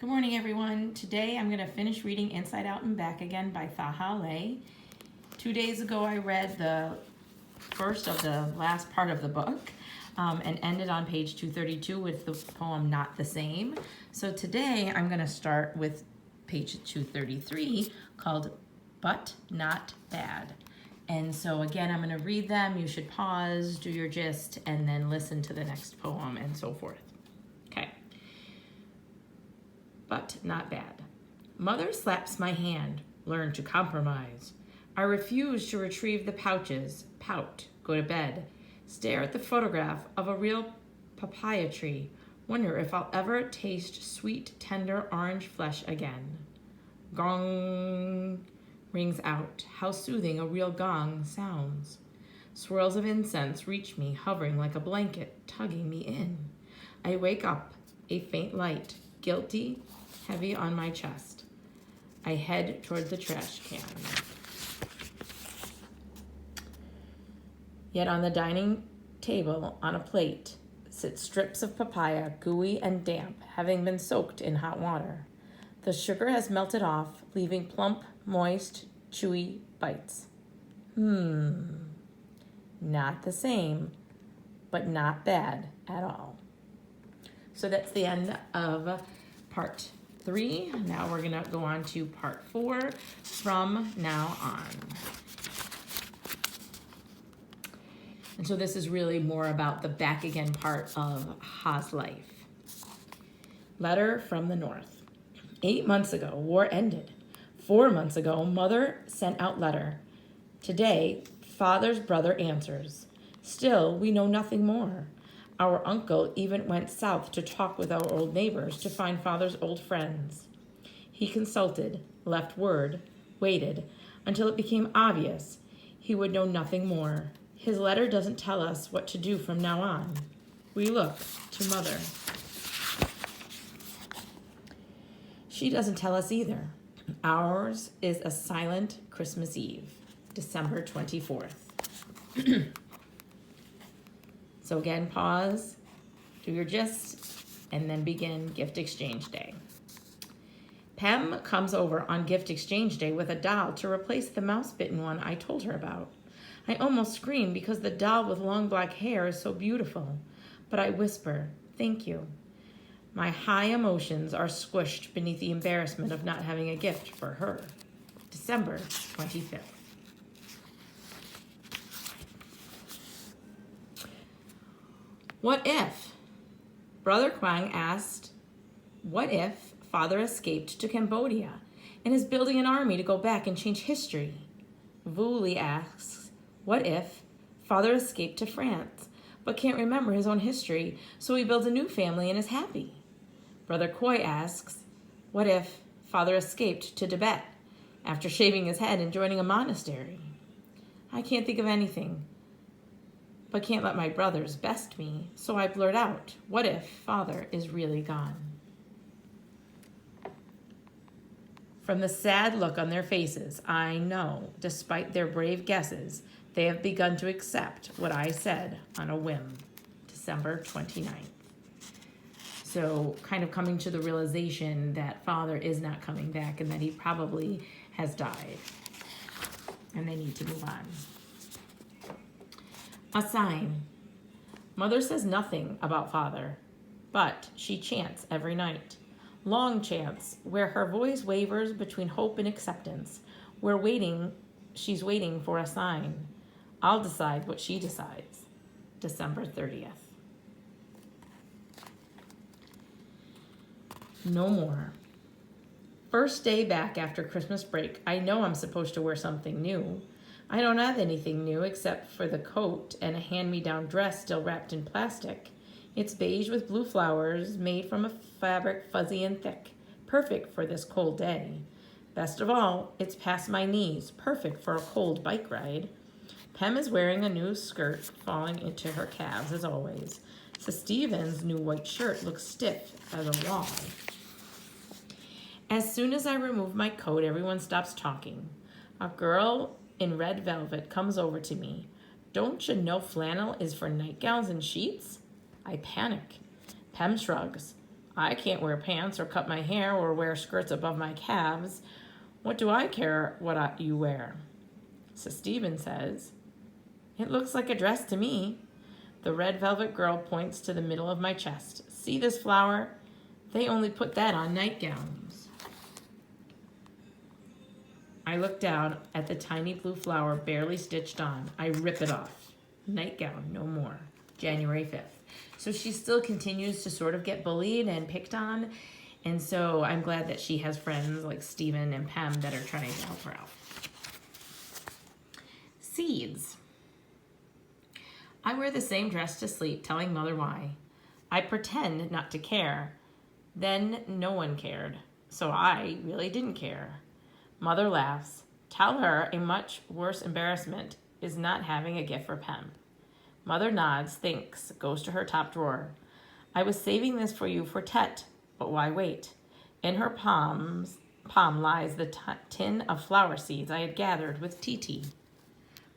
Good morning, everyone. Today I'm going to finish reading Inside Out and Back Again by Thanhha. 2 days ago I read the first of the last part of the book and ended on page 232 with the poem Not the Same. So today I'm going to start with page 233 called But Not Bad. And so again, I'm going to read them. You should pause, do your gist, and then listen to the next poem and so forth. Okay. But not bad. Mother slaps my hand. Learn to compromise. I refuse to retrieve the pouches. Pout. Go to bed. Stare at the photograph of a real papaya tree. Wonder if I'll ever taste sweet, tender orange flesh again. Gong rings out. How soothing a real gong sounds. Swirls of incense reach me, hovering like a blanket, tugging me in. I wake up, a faint light, guilty, heavy on my chest. I head toward the trash can. Yet on the dining table, on a plate, sit strips of papaya, gooey and damp, having been soaked in hot water. The sugar has melted off, leaving plump, moist, chewy bites. Not the same, but not bad at all. So that's the end of part 3. Now we're going to go on to part 4 from now on. And so this is really more about the back again part of Ha's life. Letter from the North. 8 months ago, war ended. 4 months ago, mother sent out letter. Today, father's brother answers. Still, we know nothing more. Our uncle even went south to talk with our old neighbors to find father's old friends. He consulted, left word, waited, until it became obvious he would know nothing more. His letter doesn't tell us what to do from now on. We look to mother. She doesn't tell us either. Ours is a silent Christmas Eve, December 24th. So again, pause, do your gist, and then begin gift exchange day. Pam comes over on gift exchange day with a doll to replace the mouse-bitten one I told her about. I almost scream because the doll with long black hair is so beautiful, but I whisper, thank you. My high emotions are squished beneath the embarrassment of not having a gift for her. December 25th. What if? Brother Quang asked, what if father escaped to Cambodia and is building an army to go back and change history? Vu Li asks, what if father escaped to France but can't remember his own history, so he builds a new family and is happy? Brother Koi asks, what if father escaped to Tibet after shaving his head and joining a monastery? I can't think of anything, but can't let my brothers best me, so I blurt out, what if father is really gone? From the sad look on their faces, I know, despite their brave guesses, they have begun to accept what I said on a whim. December 29th. So kind of coming to the realization that father is not coming back and that he probably has died. And they need to move on. A sign. Mother says nothing about father, but she chants every night. Long chants, where her voice wavers between hope and acceptance. She's waiting for a sign. I'll decide what she decides. December 30th. No more. First day back after Christmas break, I know I'm supposed to wear something new. I don't have anything new except for the coat and a hand-me-down dress still wrapped in plastic. It's beige with blue flowers, made from a fabric fuzzy and thick, perfect for this cold day. Best of all, it's past my knees, perfect for a cold bike ride. Pem is wearing a new skirt falling into her calves as always. So Steven's new white shirt looks stiff as a wall. As soon as I remove my coat, everyone stops talking. A girl in red velvet comes over to me. Don't you know flannel is for nightgowns and sheets? I panic. Pem shrugs. I can't wear pants or cut my hair or wear skirts above my calves. What do I care what you wear? So Stephen says, it looks like a dress to me. The red velvet girl points to the middle of my chest. See this flower? They only put that on nightgowns. I look down at the tiny blue flower barely stitched on. I rip it off. Nightgown, no more. January 5th. So she still continues to sort of get bullied and picked on. And so I'm glad that she has friends like Stephen and Pam that are trying to help her out. Seeds. I wear the same dress to sleep, telling Mother why. I pretend not to care. Then no one cared, so I really didn't care. Mother laughs. Tell her a much worse embarrassment is not having a gift for Pem. Mother nods, thinks, goes to her top drawer. I was saving this for you for Tet, but why wait? In her palm lies the tin of flower seeds I had gathered with Titi.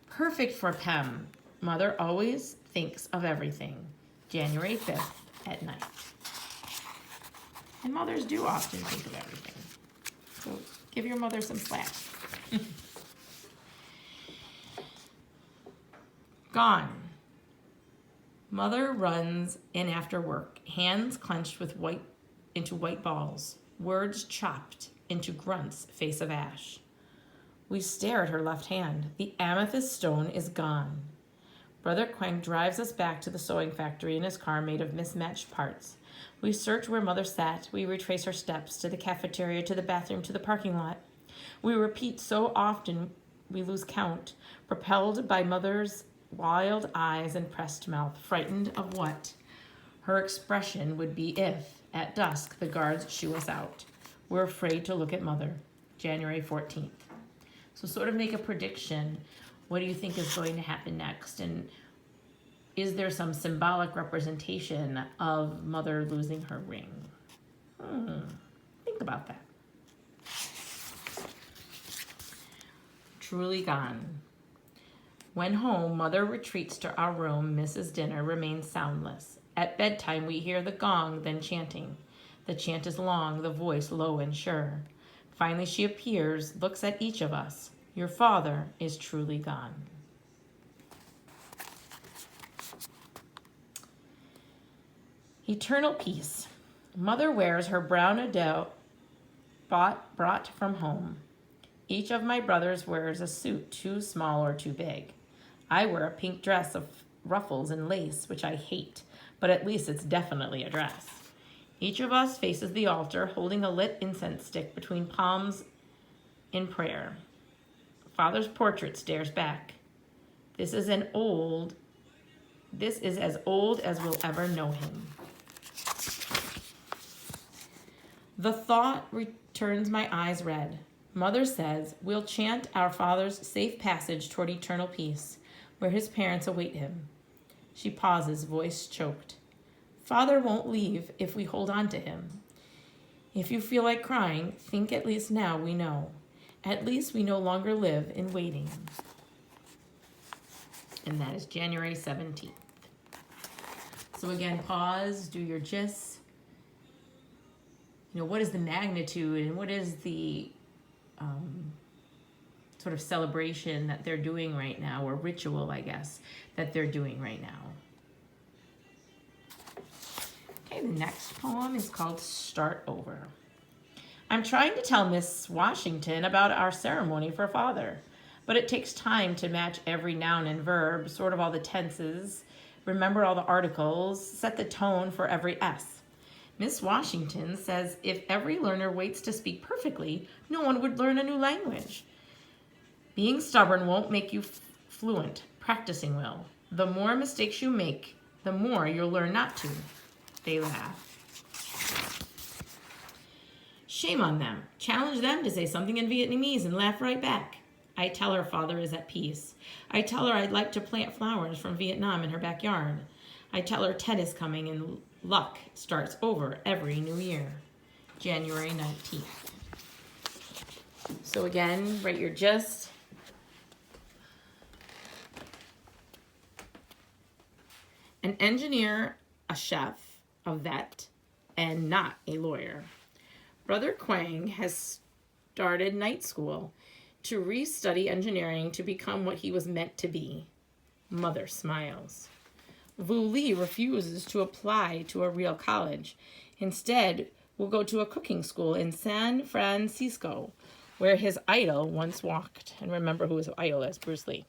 Perfect for Pem. Mother always thinks of everything. January 5th at night. And mothers do often think of everything. So give your mother some slack. Gone. Mother runs in after work, hands clenched with into white balls, words chopped into grunts, face of ash. We stare at her left hand. The amethyst stone is gone. Brother Quang drives us back to the sewing factory in his car made of mismatched parts. We search where Mother sat. We retrace her steps to the cafeteria, to the bathroom, to the parking lot. We repeat so often we lose count, propelled by Mother's wild eyes and pressed mouth, frightened of what her expression would be if, at dusk, the guards shoo us out. We're afraid to look at Mother. January 14th. So sort of make a prediction. What do you think is going to happen next? And is there some symbolic representation of Mother losing her ring? Think about that. Truly gone. When home, Mother retreats to our room. Mrs. Dinner remains soundless. At bedtime, we hear the gong, then chanting. The chant is long, the voice low and sure. Finally, she appears, looks at each of us. Your father is truly gone. Eternal peace. Mother wears her brown Adele brought from home. Each of my brothers wears a suit too small or too big. I wear a pink dress of ruffles and lace, which I hate, but at least it's definitely a dress. Each of us faces the altar, holding a lit incense stick between palms in prayer. Father's portrait stares back. This is as old as we'll ever know him. The thought turns my eyes red. Mother says, we'll chant our father's safe passage toward eternal peace, where his parents await him. She pauses, voice choked. Father won't leave if we hold on to him. If you feel like crying, think at least now we know. At least we no longer live in waiting. And that is January 17th. So again, pause, do your gists. What is the magnitude and what is the sort of celebration that they're doing right now, or ritual, I guess, that they're doing right now. Okay, the next poem is called Start Over. I'm trying to tell Miss Washington about our ceremony for father, but it takes time to match every noun and verb, sort of all the tenses, remember all the articles, set the tone for every S. Miss Washington says if every learner waits to speak perfectly, no one would learn a new language. Being stubborn won't make you fluent. Practicing will. The more mistakes you make, the more you'll learn not to. They laugh. Shame on them. Challenge them to say something in Vietnamese and laugh right back. I tell her father is at peace. I tell her I'd like to plant flowers from Vietnam in her backyard. I tell her Ted is coming and luck starts over every new year. January 19th. So again, write your gist. An engineer, a chef, a vet, and not a lawyer. Brother Quang has started night school to restudy engineering to become what he was meant to be. Mother smiles. Vu Li refuses to apply to a real college. Instead, will go to a cooking school in San Francisco, where his idol once walked. And remember who his idol is, Bruce Lee.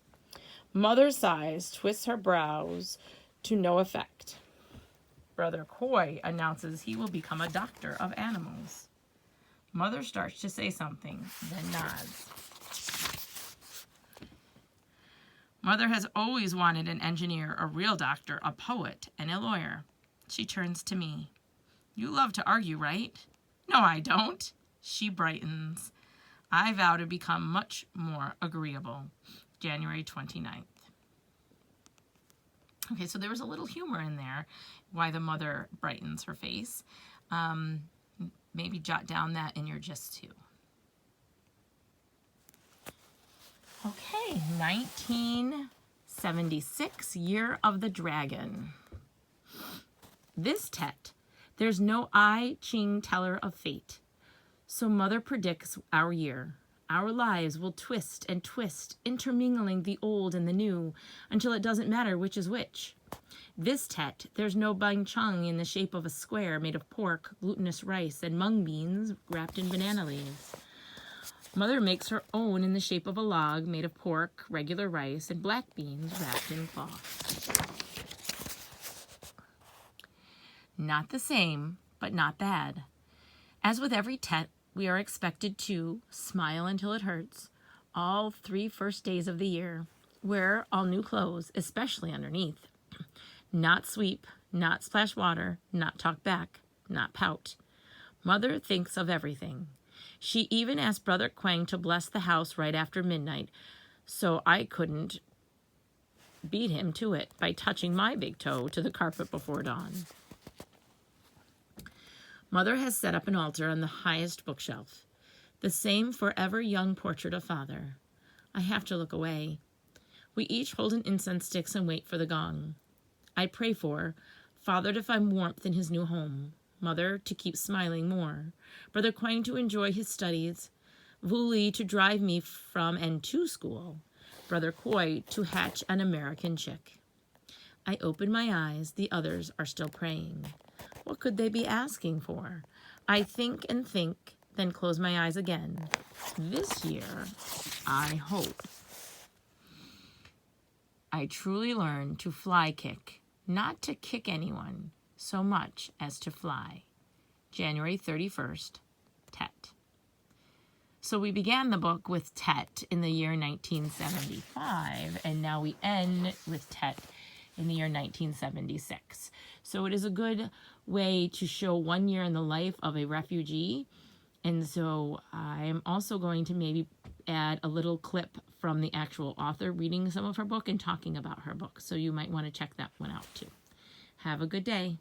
Mother sighs, twists her brows to no effect. Brother Coy announces he will become a doctor of animals. Mother starts to say something, then nods. Mother has always wanted an engineer, a real doctor, a poet, and a lawyer. She turns to me. You love to argue, right? No, I don't. She brightens. I vow to become much more agreeable. January 29th. Okay, so there was a little humor in there, why the mother brightens her face. Maybe jot down that in your gist too. Okay, 1976, Year of the Dragon. This Tet, there's no I Ching teller of fate. So Mother predicts our year. Our lives will twist and twist, intermingling the old and the new, until it doesn't matter which is which. This Tet, there's no bang chung in the shape of a square made of pork, glutinous rice, and mung beans wrapped in banana leaves. Mother makes her own in the shape of a log made of pork, regular rice, and black beans wrapped in cloth. Not the same, but not bad. As with every Tet, we are expected to smile until it hurts all 3 first days of the year. Wear all new clothes, especially underneath. Not sweep, not splash water, not talk back, not pout. Mother thinks of everything. She even asked Brother Quang to bless the house right after midnight, so I couldn't beat him to it by touching my big toe to the carpet before dawn. Mother has set up an altar on the highest bookshelf, the same forever young portrait of Father. I have to look away. We each hold an incense sticks and wait for the gong. I pray for Father to find warmth in his new home, Mother to keep smiling more, Brother Quang to enjoy his studies, Vu Li to drive me from and to school, Brother Coy to hatch an American chick. I open my eyes, the others are still praying. What could they be asking for? I think and think, then close my eyes again. This year, I hope I truly learn to fly kick, not to kick anyone so much as to fly. January 31st, Tet. So we began the book with Tet in the year 1975, and now we end with Tet in the year 1976. So it is a good way to show 1 year in the life of a refugee. And so I'm also going to maybe add a little clip from the actual author reading some of her book and talking about her book. So you might want to check that one out too. Have a good day.